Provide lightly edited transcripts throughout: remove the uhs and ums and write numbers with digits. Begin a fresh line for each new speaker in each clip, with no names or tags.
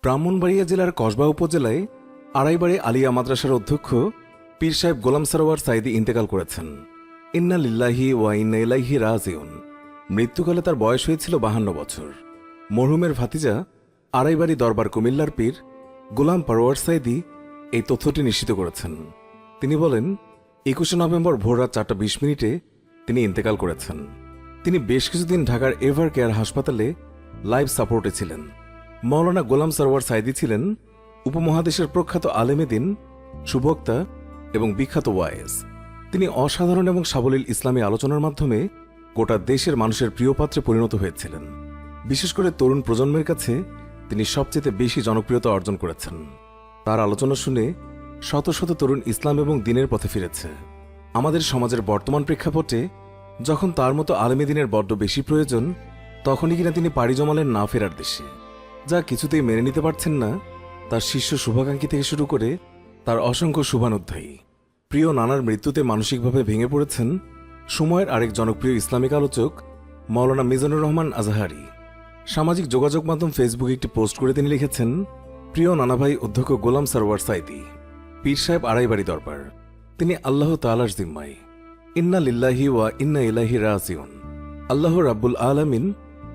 ব্রাহ্মণবাড়িয়া জেলার কসবা উপজেলায় আড়াইবাড়ি আলিয়া মাদ্রাসার অধ্যক্ষ পীর সাহেব গোলাম সরোয়ার সাইদি ইন্তেকাল করেছেন। ইন্না লিল্লাহি ওয়া ইন্না ইলাইহি রাজিউন। মৃত্যুকালে তার বয়স হয়েছিল 52 বছর। মরহুমের ভাতিজা আড়াইবাড়ি দরবার কুমিল্লার পীর গোলাম পরওয়ার সাইদি এই তথ্যটি নিশ্চিত করেছেন। তিনি বলেন, 21 নভেম্বর ভোররাত 4:20 তিনি ইন্তেকাল করেছেন। তিনি বেশ কিছুদিন ঢাকার এভার কেয়ার হাসপাতালে লাইফ সাপোর্টে ছিলেন। মাওলানা গোলাম সরোয়ার সাইদি ছিলেন উপমহাদেশের প্রখ্যাত আলেমে দ্বীন, সুবক্তা এবং বিখ্যাত ওয়ায়েজ। তিনি অসাধারণ এবং সাবলীল ইসলামী আলোচনার মাধ্যমে গোটা দেশের মানুষের প্রিয় পাত্রে পরিণত হয়েছিলেন। বিশেষ করে তরুণ প্রজন্মের কাছে তিনি সবচেয়ে বেশি জনপ্রিয়তা অর্জন করেছেন। তার আলোচনা শুনে শত শত তরুণ ইসলাম এবং দ্বীনের পথে ফিরেছে। আমাদের সমাজের বর্তমান প্রেক্ষাপটে যখন তার মতো আলেমে দ্বীনের বড্ড বেশি প্রয়োজন, তখনই কিনা তিনি পাড়ি জমালেন না ফেরার দেশে। যা কিছুতেই মেনে নিতে পারছেন না তার শিষ্য শুভাকাঙ্ক্ষী থেকে শুরু করে তার অসংখ্য শুভানুধ্যায়ী। প্রিয় নানার মৃত্যুতে মানসিকভাবে ভেঙে পড়েছেন সময়ের আরেক জনপ্রিয় ইসলামিক আলোচক মাওলানা মিজানুর রহমান আজহারি। সামাজিক যোগাযোগ মাধ্যম ফেসবুকে একটি পোস্ট করে তিনি লিখেছেন, প্রিয় নানা ভাই অধ্যক্ষ গোলাম সরোয়ার সাইদি, পীর সাহেব আড়াইবাড়ি দরবার, তিনি আল্লাহ তাআলার জিম্মায়। ইন্না লিল্লাহি ওয়া ইন্না ইলাইহি রাজিউন। আল্লাহ রাব্বুল আলামিন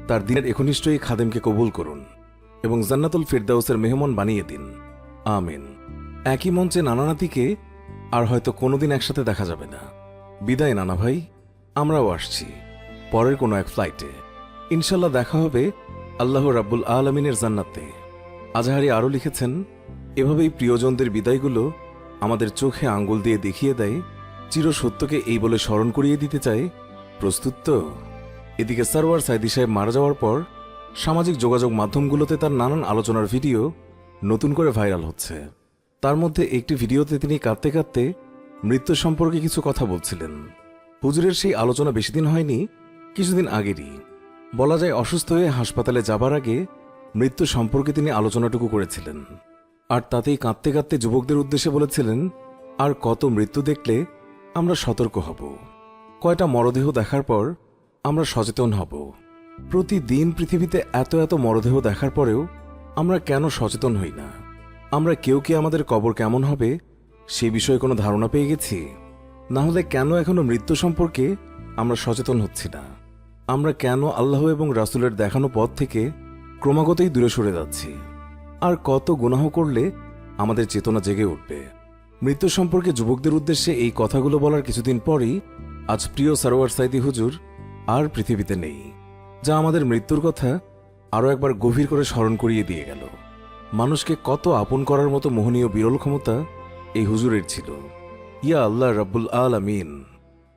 তার দিনের একনিষ্ঠ এই খাদেমকে কবুল করুন এবং জান্নাতুল ফিরদাউসের মেহমান বানিয়ে দিন, আমিন। একই মঞ্চে নানা নাতিকে আর হয়তো কোনোদিন একসাথে দেখা যাবে না। বিদায় নানা ভাই, আমরাও আসছি পরের কোনো এক ফ্লাইটে। ইনশাল্লাহ দেখা হবে আল্লাহ রাব্বুল আলামিনের জান্নাতে। আজহারি আরও লিখেছেন, এভাবেই প্রিয়জনদের বিদায়গুলো আমাদের চোখে আঙ্গুল দিয়ে দেখিয়ে দেয় চিরসত্যকে এই বলে স্মরণ করিয়ে দিতে চায়, প্রস্তুত তো? এদিকে সরওয়ার সাইদি সাহেব মারা যাওয়ার পর সামাজিক যোগাযোগ মাধ্যমগুলোতে তার নানান আলোচনার ভিডিও নতুন করে ভাইরাল হচ্ছে। তার মধ্যে একটি ভিডিওতে তিনি কাঁদতে কাঁদতে মৃত্যু সম্পর্কে কিছু কথা বলছিলেন। হুজুরের সেই আলোচনা বেশি দিন হয়নি, কিছুদিন আগেরই। বলা যায় অসুস্থ হয়ে হাসপাতালে যাবার আগে মৃত্যু সম্পর্কে তিনি আলোচনাটুকু করেছিলেন। আর তাতেই কাঁদতে কাঁদতে যুবকদের উদ্দেশ্যে বলেছিলেন, আর কত মৃত্যু দেখলে আমরা সতর্ক হব, কয়টা মরদেহ দেখার পর আমরা সচেতন হব। প্রতিদিন পৃথিবীতে এত এত মরদেহ দেখার পরেও আমরা কেন সচেতন হই না? আমরা কেউ কি আমাদের কবর কেমন হবে সে বিষয়ে কোনো ধারণা পেয়ে গেছি? না হলে কেন এখনো মৃত্যু সম্পর্কে আমরা সচেতন হচ্ছি না? আমরা কেন আল্লাহ এবং রাসূলের দেখানো পথ থেকে ক্রমাগতই দূরে সরে যাচ্ছি? আর কত গুনাহ করলে আমাদের চেতনা জেগে উঠবে? মৃত্যু সম্পর্কে যুবকদের উদ্দেশ্যে এই কথাগুলো বলার কিছুদিন পরই আজ প্রিয় সরওয়ার সাইদি হুজুর আর পৃথিবীতে নেই, যা আমাদের মৃত্যুর কথা আরও একবার গভীর করে স্মরণ করিয়ে দিয়ে গেল। মানুষকে কত আপন করার মতো মোহনীয় বিরল ক্ষমতা এই হুজুরের ছিল। ইয়া আল্লাহ রাব্বুল আলামিন,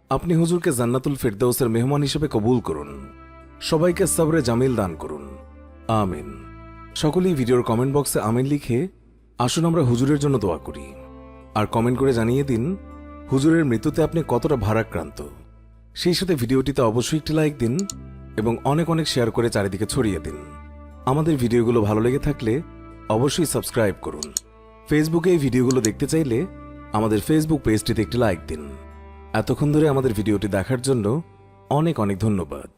আপনি হুজুরকে জান্নাতুল ফিরদাউসের মেহমান হিসেবে কবুল করুন, সবাইকে সবরে জামিল দান করুন, আমিন। সকলেই ভিডিওর কমেন্ট বক্সে আমিন লিখে আসুন আমরা হুজুরের জন্য দোয়া করি। আর কমেন্ট করে জানিয়ে দিন হুজুরের মৃত্যুতে আপনি কতটা ভারাক্রান্ত। সেই সাথে ভিডিওটিতে অবশ্যই একটি লাইক দিন এবং অনেক অনেক শেয়ার করে চারিদিকে ছড়িয়ে দিন। আমাদের ভিডিওগুলো ভালো লেগে থাকলে অবশ্যই সাবস্ক্রাইব করুন। ফেসবুকে এই ভিডিওগুলো দেখতে চাইলে আমাদের ফেসবুক পেজটিতে একটি লাইক দিন। এতক্ষণ ধরে আমাদের ভিডিওটি দেখার জন্য অনেক অনেক ধন্যবাদ।